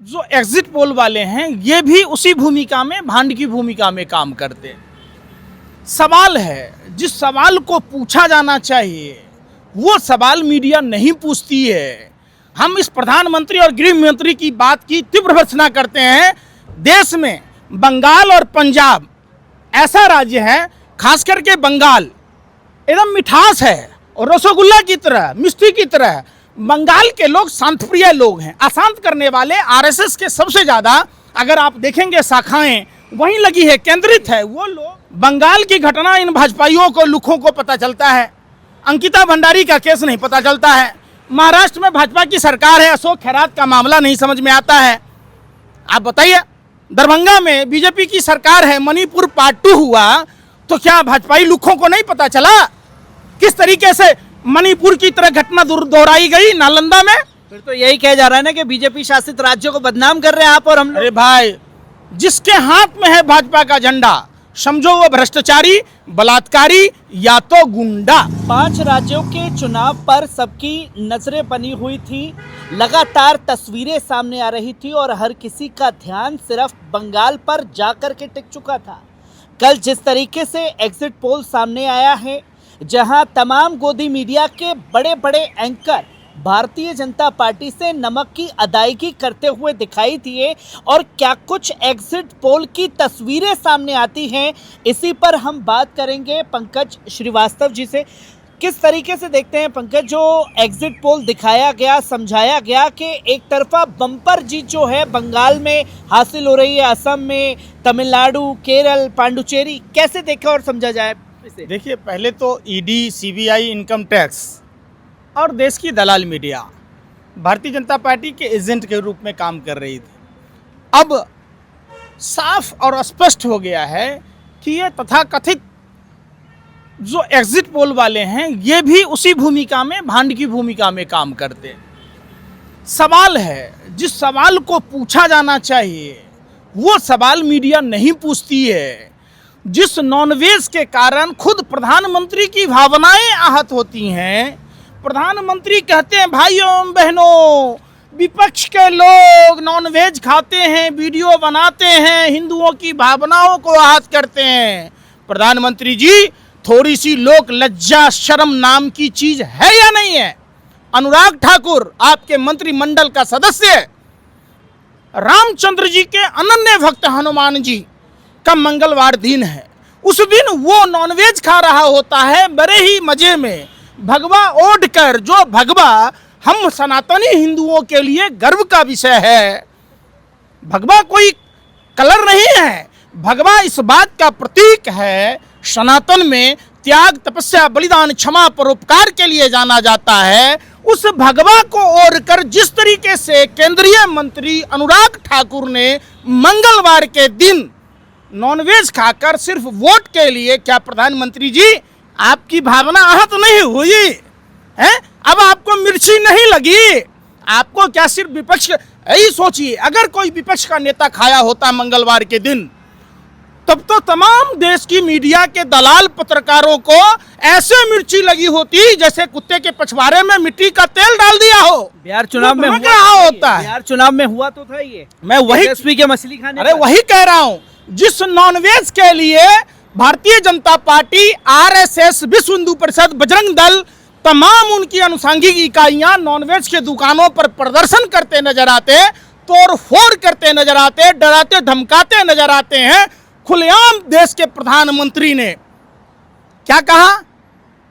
जो exit poll वाले हैं ये भी उसी भूमिका में, भांड की भूमिका में काम करते हैं। सवाल है, जिस सवाल को पूछा जाना चाहिए वो सवाल मीडिया नहीं पूछती है। हम इस प्रधानमंत्री और गृह मंत्री की बात की तीव्र भर्त्सना करते हैं। देश में बंगाल और पंजाब ऐसा राज्य है, खास करके बंगाल एकदम मिठास है और रसगुल्ला की तरह, मिष्टी की तरह। बंगाल के लोग शांतप्रिय लोग हैं, अशांत करने वाले आरएसएस के सबसे ज़्यादा अगर आप देखेंगे शाखाएं वहीं लगी है, केंद्रित है। वो लोग बंगाल की घटना इन भाजपाइयों को, लुखों को पता चलता है। अंकिता भंडारी का केस नहीं पता चलता है। महाराष्ट्र में भाजपा की सरकार है, अशोक गहलोत का मामला नहीं समझ में आता है। आप बताइए, दरभंगा में बीजेपी की सरकार है, मणिपुर पार्ट 2 हुआ तो क्या भाजपाई लुखों को नहीं पता चला किस तरीके से मणिपुर की तरह घटना दोहराई गई नालंदा में? फिर तो यही कहा जा रहा है ना कि बीजेपी शासित राज्यों को बदनाम कर रहे हैं आप और हम लोग। अरे भाई, जिसके हाथ में है भाजपा का झंडा समझो वो भ्रष्टाचारी, बलात्कारी या तो गुंडा। 5 राज्यों के चुनाव पर सबकी नजरें बनी हुई थी, लगातार तस्वीरें सामने आ रही थी और हर किसी का ध्यान सिर्फ बंगाल पर जाकर के टिक चुका था। कल जिस तरीके से एग्जिट पोल सामने आया है, जहां तमाम गोदी मीडिया के बड़े बड़े एंकर भारतीय जनता पार्टी से नमक की अदायगी करते हुए दिखाई दिए और क्या कुछ एग्जिट पोल की तस्वीरें सामने आती हैं, इसी पर हम बात करेंगे पंकज श्रीवास्तव जी से। किस तरीके से देखते हैं पंकज, जो एग्जिट पोल दिखाया गया, समझाया गया कि एक तरफा बम्पर जीत जो है बंगाल में हासिल हो रही है, असम में, तमिलनाडु, केरल, पांडुचेरी, कैसे देखा और समझा जाए इसे? देखिए, पहले तो ईडी, सीबीआई, इनकम टैक्स और देश की दलाल मीडिया भारतीय जनता पार्टी के एजेंट के रूप में काम कर रही थी। अब साफ और स्पष्ट हो गया है कि ये तथाकथित जो एग्जिट पोल वाले हैं ये भी उसी भूमिका में, भांड की भूमिका में काम करते हैं। सवाल है, जिस सवाल को पूछा जाना चाहिए वो सवाल मीडिया नहीं पूछती है। जिस नॉनवेज के कारण खुद प्रधानमंत्री की भावनाएं आहत होती हैं, प्रधानमंत्री कहते हैं भाइयों बहनों, विपक्ष के लोग नॉनवेज खाते हैं, वीडियो बनाते हैं, हिंदुओं की भावनाओं को आहत करते हैं। प्रधानमंत्री जी, थोड़ी सी लोक लज्जा शर्म नाम की चीज है या नहीं है? अनुराग ठाकुर आपके मंत्रिमंडल का सदस्य, रामचंद्र जी के अनन्य भक्त हनुमान जी का मंगलवार दिन है, उस दिन वो नॉनवेज खा रहा होता है बड़े ही मजे में, भगवा ओढ़ कर। जो भगवा हम सनातनी हिंदुओं के लिए गर्व का विषय है। भगवा कोई कलर नहीं है, भगवा इस बात का प्रतीक है, सनातन में त्याग, तपस्या, बलिदान, क्षमा, परोपकार के लिए जाना जाता है। उस भगवा को ओढ़ कर जिस तरीके से केंद्रीय मंत्री अनुराग ठाकुर ने मंगलवार के दिन नॉनवेज खाकर सिर्फ वोट के लिए, क्या प्रधानमंत्री जी आपकी भावना आहत नहीं हुई है? अब आपको मिर्ची नहीं लगी? आपको क्या सिर्फ विपक्ष, यही सोचिए, अगर कोई विपक्ष का नेता खाया होता मंगलवार के दिन तब तो तमाम देश की मीडिया के दलाल पत्रकारों को ऐसे मिर्ची लगी होती जैसे कुत्ते के पछवाड़े में मिट्टी का तेल डाल दिया हो। बिहार चुनाव में होता है, बिहार चुनाव में हुआ तो था ये। मैं वही के मछली खाने, अरे वही कह रहा हूं, जिस नॉनवेज के लिए भारतीय जनता पार्टी, आरएसएस, विश्व हिंदू परिषद, बजरंग दल, तमाम उनकी अनुषंगिक इकाइयां नॉनवेज के दुकानों पर प्रदर्शन करते नजर आते, तोड़ फोड़ करते नजर आते, डराते धमकाते नजर आते हैं। खुलेआम देश के प्रधानमंत्री ने क्या कहा?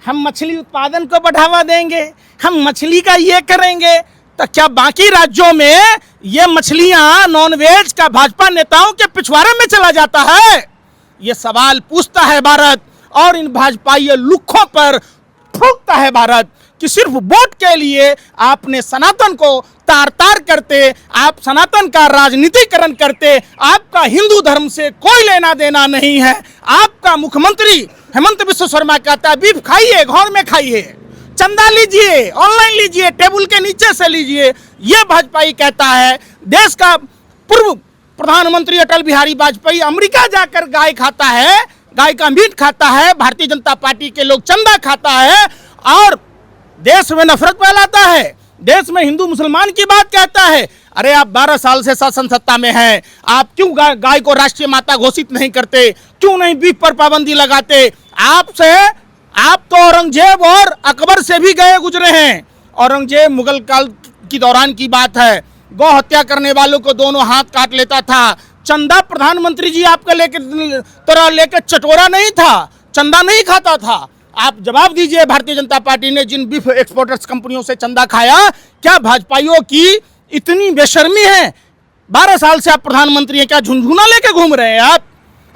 हम मछली उत्पादन को बढ़ावा देंगे, हम मछली का ये करेंगे। तो क्या बाकी राज्यों में ये मछलियां नॉनवेज का भाजपा नेताओं के पिछवाड़े में चला जाता है? ये सवाल पूछता है भारत और इन भाजपाई लुखों पर फूंकता है भारत कि सिर्फ वोट के लिए आपने सनातन को तार तार करते, आप सनातन का राजनीतिकरण करते, आपका हिंदू धर्म से कोई लेना देना नहीं है। आपका मुख्यमंत्री हेमंत बिस्वा शर्मा कहता है बीफ खाइए, घर में खाइए, चंदा लीजिए, ऑनलाइन लीजिए, टेबल के नीचे से लीजिए। ये भाजपाई कहता है। देश का पूर्व प्रधानमंत्री अटल बिहारी वाजपेयी अमेरिका जाकर गाय खाता है, गाय का मीट खाता है, भारतीय जनता पार्टी के लोग चंदा खाता है और देश में नफरत फैलाता है, देश में हिंदू मुसलमान की बात कहता है। अरे आप 12 साल से शासन सत्ता में हैं, आप क्यों गाय को राष्ट्रीय माता घोषित नहीं करते, क्यों नहीं बीफ पर पाबंदी लगाते? आप तो औरंगजेब और अकबर से भी गए गुजरे हैं। औरंगजेब मुगल काल की दौरान की बात है, गौ हत्या करने वालों को दोनों हाथ काट लेता था। चंदा प्रधानमंत्री जी आपका लेकर चटोरा नहीं था, चंदा नहीं खाता था। आप जवाब दीजिए, भारतीय जनता पार्टी ने जिन बीफ एक्सपोर्टर्स कंपनियों से चंदा खाया, क्या भाजपाइयों की इतनी बेशर्मी है? 12 साल से आप प्रधानमंत्री हैं, क्या झुनझुना लेके घूम रहे हैं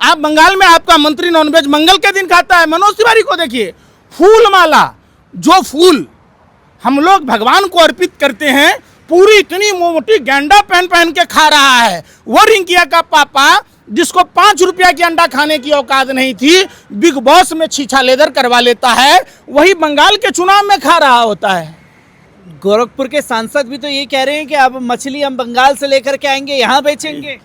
आप बंगाल में आपका मंत्री नॉनवेज मंगल के दिन खाता है। मनोज तिवारी को देखिए, फूल माला, जो फूल हम लोग भगवान को अर्पित करते हैं, पूरी इतनी मोटी गेंडा पहन के खा रहा है। वो रिंकिया का पापा, जिसको 5 रुपया की अंडा खाने की औकात नहीं थी, बिग बॉस में छीछा लेदर करवा लेता है, वही बंगाल के चुनाव में खा रहा होता है। गोरखपुर के सांसद भी तो ये कह रहे हैं कि अब मछली हम बंगाल से लेकर के आएंगे, यहाँ बेचेंगे।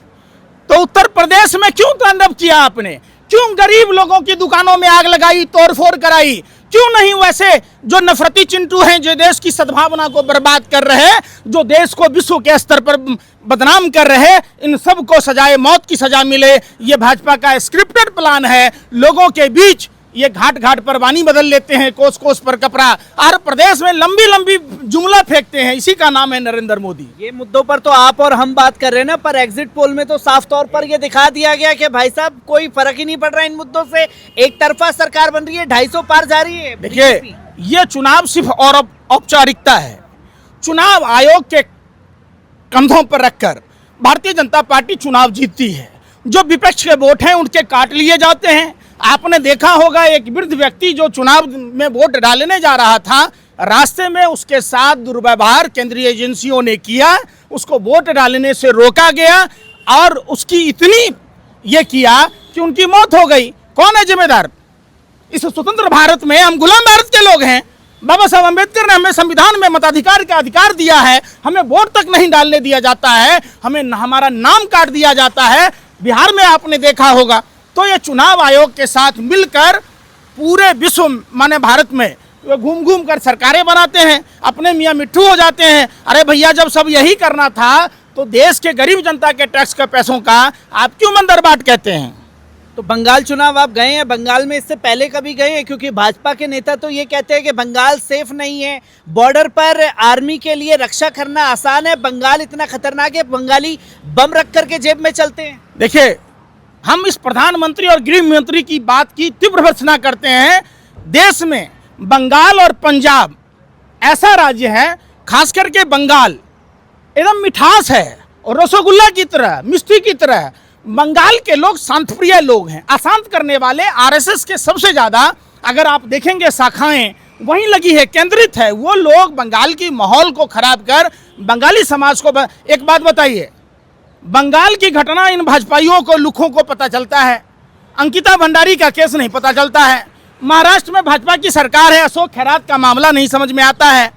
तो उत्तर प्रदेश में क्यों तांडव किया आपने? क्यों गरीब लोगों की दुकानों में आग लगाई, तोड़फोड़ कराई? क्यों नहीं वैसे जो नफरती चिंटू हैं, जो देश की सद्भावना को बर्बाद कर रहे, जो देश को विश्व के स्तर पर बदनाम कर रहे, इन सब को सजाए मौत की सजा मिले, ये भाजपा का स्क्रिप्टेड प्लान है। लोगों के बीच ये घाट घाट पर वाणी बदल लेते हैं, कोस कोस पर कपड़ा, हर प्रदेश में लंबी लंबी जुमला फेंकते हैं, इसी का नाम है नरेंद्र मोदी। ये मुद्दों पर तो आप और हम बात कर रहे हैं ना, पर एग्जिट पोल में तो साफ तौर पर ये दिखा दिया गया कि भाई साहब कोई फर्क ही नहीं पड़ रहा इन मुद्दों से, एक तरफा सरकार बन रही है, 250 पार जा रही है। देखिए, ये चुनाव सिर्फ और औपचारिकता है। चुनाव आयोग के कंधों पर रखकर भारतीय जनता पार्टी चुनाव जीतती है। जो विपक्ष के वोट हैं उनके काट लिए जाते हैं। आपने देखा होगा, एक वृद्ध व्यक्ति जो चुनाव में वोट डालने जा रहा था, रास्ते में उसके साथ दुर्व्यवहार केंद्रीय एजेंसियों ने किया, उसको वोट डालने से रोका गया और उसकी इतनी ये किया कि उनकी मौत हो गई। कौन है जिम्मेदार? इस स्वतंत्र भारत में हम गुलाम भारत के लोग हैं। बाबा साहब अम्बेडकर ने हमें संविधान में मताधिकार का अधिकार दिया है, हमें वोट तक नहीं डालने दिया जाता है, हमें हमारा नाम काट दिया जाता है। बिहार में आपने देखा होगा। तो ये चुनाव आयोग के साथ मिलकर पूरे विश्व माने भारत में घूम घूम कर सरकारें बनाते हैं, अपने मियाँ मिट्ठू हो जाते हैं। अरे भैया, जब सब यही करना था तो देश के गरीब जनता के टैक्स के पैसों का आप क्यों मंदरबाट कहते हैं? तो बंगाल चुनाव आप गए हैं, बंगाल में इससे पहले कभी गए हैं? क्योंकि भाजपा के नेता तो ये कहते हैं कि बंगाल सेफ नहीं है, बॉर्डर पर आर्मी के लिए रक्षा करना आसान है, बंगाल इतना खतरनाक है, बंगाली बम रख करके जेब में चलते हैं। देखिए, हम इस प्रधानमंत्री और गृह मंत्री की बात की तीव्र भर्त्सना करते हैं। देश में बंगाल और पंजाब ऐसा राज्य है, खास करके बंगाल एकदम मिठास है और रसगुल्ला की तरह, मिष्टी की तरह। बंगाल के लोग शांतप्रिय लोग हैं, अशांत करने वाले। आरएसएस के सबसे ज़्यादा अगर आप देखेंगे शाखाएं वहीं लगी है, केंद्रित है। वो लोग बंगाल की माहौल को खराब कर बंगाली समाज को एक बात बताइए, बंगाल की घटना इन भाजपाइयों को, लुखों को पता चलता है, अंकिता भंडारी का केस नहीं पता चलता है। महाराष्ट्र में भाजपा की सरकार है, अशोक खैरात का मामला नहीं समझ में आता है।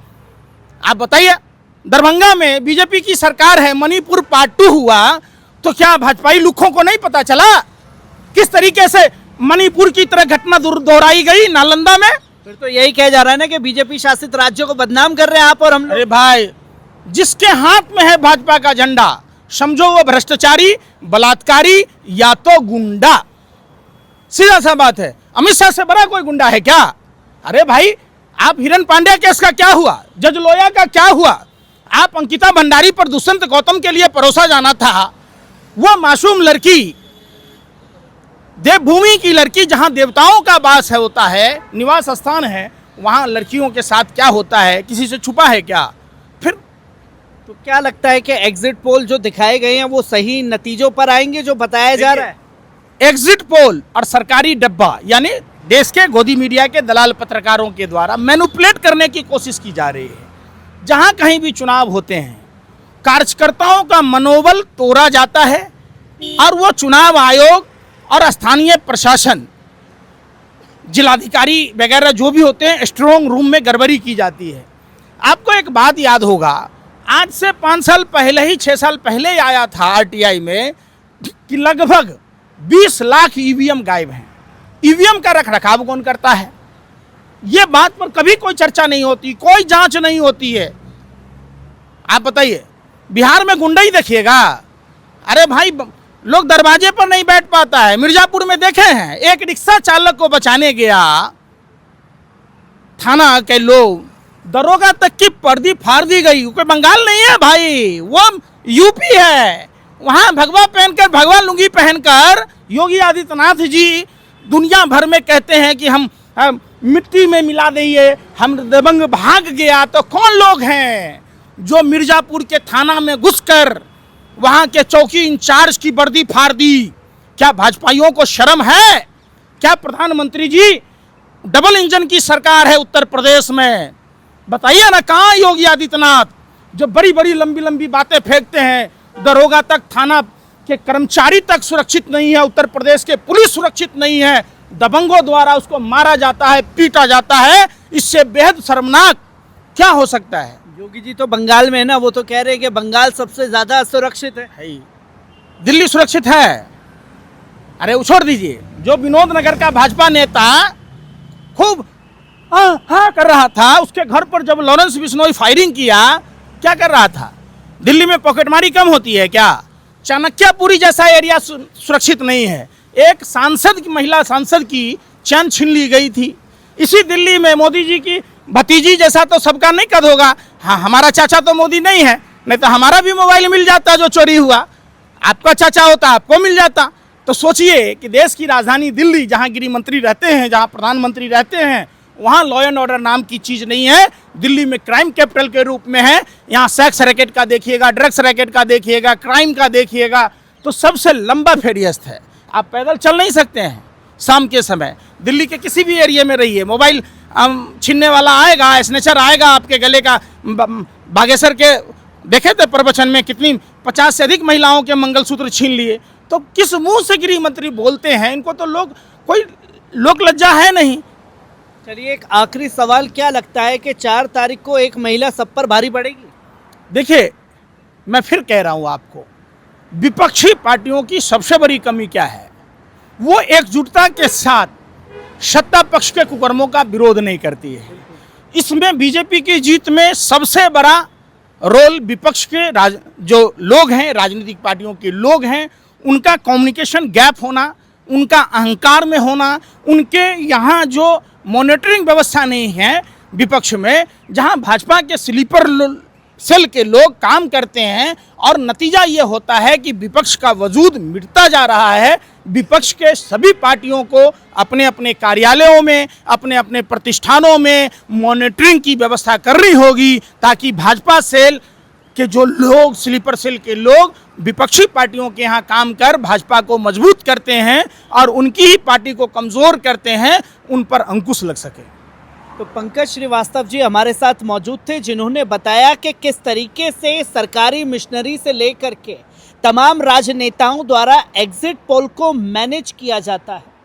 आप बताइए, दरभंगा में बीजेपी की सरकार है, मणिपुर पार्ट 2 हुआ तो क्या भाजपाई लुखों को नहीं पता चला किस तरीके से मणिपुर की तरह घटना दोहराई गई नालंदा में? फिर तो यही कहा जा रहा है ना कि बीजेपी शासित राज्यों को बदनाम कर रहे हैं आप और हम लोग। अरे भाई, जिसके हाथ में है भाजपा का झंडा, समझो वो भ्रष्टाचारी, बलात्कारी या तो गुंडा। सीधा सा बात है। अमित शाह से बड़ा कोई गुंडा है क्या? अरे भाई, आप हिरन पांड्या केस का क्या हुआ, जज लोया का क्या हुआ? आप अंकिता भंडारी पर दुष्यंत गौतम के लिए परोसा जाना था। वो मासूम लड़की, देवभूमि की लड़की, जहां देवताओं का वास है, होता है, निवास स्थान है, वहां लड़कियों के साथ क्या होता है, किसी से छुपा है क्या? फिर तो क्या लगता है कि एग्जिट पोल जो दिखाए गए हैं वो सही नतीजों पर आएंगे जो बताया जा रहा है? एग्जिट पोल और सरकारी डब्बा, यानी देश के गोदी मीडिया के दलाल पत्रकारों के द्वारा मैनिपुलेट करने की कोशिश की जा रही है। जहां कहीं भी चुनाव होते हैं, कार्यकर्ताओं का मनोबल तोड़ा जाता है और वो चुनाव आयोग और स्थानीय प्रशासन, जिलाधिकारी वगैरह जो भी होते हैं, स्ट्रांग रूम में गड़बड़ी की जाती है। आपको एक बात याद होगा, आज से 5 साल पहले ही, 6 साल पहले आया था आरटीआई में कि लगभग 20 लाख ईवीएम गायब हैं। ईवीएम का रख रखाव कौन करता है? ये बात पर कभी कोई चर्चा नहीं होती, कोई जांच नहीं होती है। आप बताइए, बिहार में गुंडा ही देखिएगा। अरे भाई लोग दरवाजे पर नहीं बैठ पाता है। मिर्जापुर में देखे हैं, एक रिक्शा चालक को बचाने गया थाना के लोग, दरोगा तक की पर्दी फाड़ दी गई। कोई बंगाल नहीं है भाई, वो यूपी है। वहां भगवा पहनकर, भगवा लुंगी पहनकर योगी आदित्यनाथ जी दुनिया भर में कहते हैं कि हम मिट्टी में मिला देंगे, हम दबंग भाग गया। तो कौन लोग हैं जो मिर्जापुर के थाना में घुसकर वहां के चौकी इंचार्ज की वर्दी फाड़ दी? क्या भाजपाइयों को शर्म है? क्या प्रधानमंत्री जी, डबल इंजन की सरकार है उत्तर प्रदेश में, बताइए ना कहाँ योगी आदित्यनाथ जो बड़ी बड़ी लंबी लंबी बातें फेंकते हैं? दरोगा तक, थाना के कर्मचारी तक सुरक्षित नहीं है, उत्तर प्रदेश के पुलिस सुरक्षित नहीं है, दबंगों द्वारा उसको मारा जाता है, पीटा जाता है। इससे बेहद शर्मनाक क्या हो सकता है? योगी जी तो बंगाल में है ना, वो तो कह रहे हैं कि बंगाल सबसे ज्यादा सुरक्षित है। दिल्ली सुरक्षित है? अरे वो छोड़ दीजिए, जो विनोद नगर का भाजपा नेता खूब हाँ कर रहा था, उसके घर पर जब लॉरेंस बिश्नोई फायरिंग किया, क्या कर रहा था? दिल्ली में पॉकेटमारी कम होती है क्या? चाणक्यपुरी जैसा एरिया सुरक्षित नहीं है। एक सांसद की, महिला सांसद की चैन छीन ली गई थी। इसी दिल्ली में मोदी जी की भतीजी जैसा तो सबका नहीं कद होगा। हाँ, हमारा चाचा तो मोदी नहीं है, नहीं तो हमारा भी मोबाइल मिल जाता जो चोरी हुआ। आपका चाचा होता, आपको मिल जाता। तो सोचिए कि देश की राजधानी दिल्ली, जहाँ गृह मंत्री रहते हैं, जहाँ प्रधानमंत्री रहते हैं, वहाँ लॉ एंड ऑर्डर नाम की चीज़ नहीं है। दिल्ली में क्राइम कैपिटल के रूप में है। यहाँ सेक्स रैकेट का देखिएगा, ड्रग्स रैकेट का देखिएगा, क्राइम का देखिएगा, तो सबसे लंबा फेरियस्त है। आप पैदल चल नहीं सकते हैं शाम के समय। दिल्ली के किसी भी एरिया में रहिए, मोबाइल छीनने वाला आएगा, स्नेचर आएगा आपके गले का। बागेश्वर के देखे थे प्रवचन में कितनी 50 से अधिक महिलाओं के मंगलसूत्र छीन लिए। तो किस मुंह से गृह मंत्री बोलते हैं? इनको तो कोई लोक लज्जा है नहीं। चलिए, एक आखिरी सवाल, क्या लगता है कि 4 तारीख को एक महिला सब पर भारी पड़ेगी? देखिए, मैं फिर कह रहा हूं आपको, विपक्षी पार्टियों की सबसे बड़ी कमी क्या है? वो एकजुटता के साथ सत्ता पक्ष के कुकर्मों का विरोध नहीं करती है। इसमें बीजेपी की जीत में सबसे बड़ा रोल विपक्ष के जो लोग हैं, राजनीतिक पार्टियों के लोग हैं, उनका कम्युनिकेशन गैप होना, उनका अहंकार में होना, उनके यहाँ जो मॉनिटरिंग व्यवस्था नहीं है विपक्ष में, जहाँ भाजपा के स्लीपर सेल के लोग काम करते हैं। और नतीजा ये होता है कि विपक्ष का वजूद मिटता जा रहा है। विपक्ष के सभी पार्टियों को अपने अपने कार्यालयों में, अपने अपने प्रतिष्ठानों में मॉनिटरिंग की व्यवस्था करनी होगी, ताकि भाजपा सेल के जो लोग, स्लीपर सेल के लोग विपक्षी पार्टियों के यहाँ काम कर भाजपा को मजबूत करते हैं और उनकी ही पार्टी को कमज़ोर करते हैं, उन पर अंकुश लग सके। तो पंकज श्रीवास्तव जी हमारे साथ मौजूद थे, जिन्होंने बताया कि किस तरीके से सरकारी मिशनरी से लेकर के तमाम राजनेताओं द्वारा एग्जिट पोल को मैनेज किया जाता है।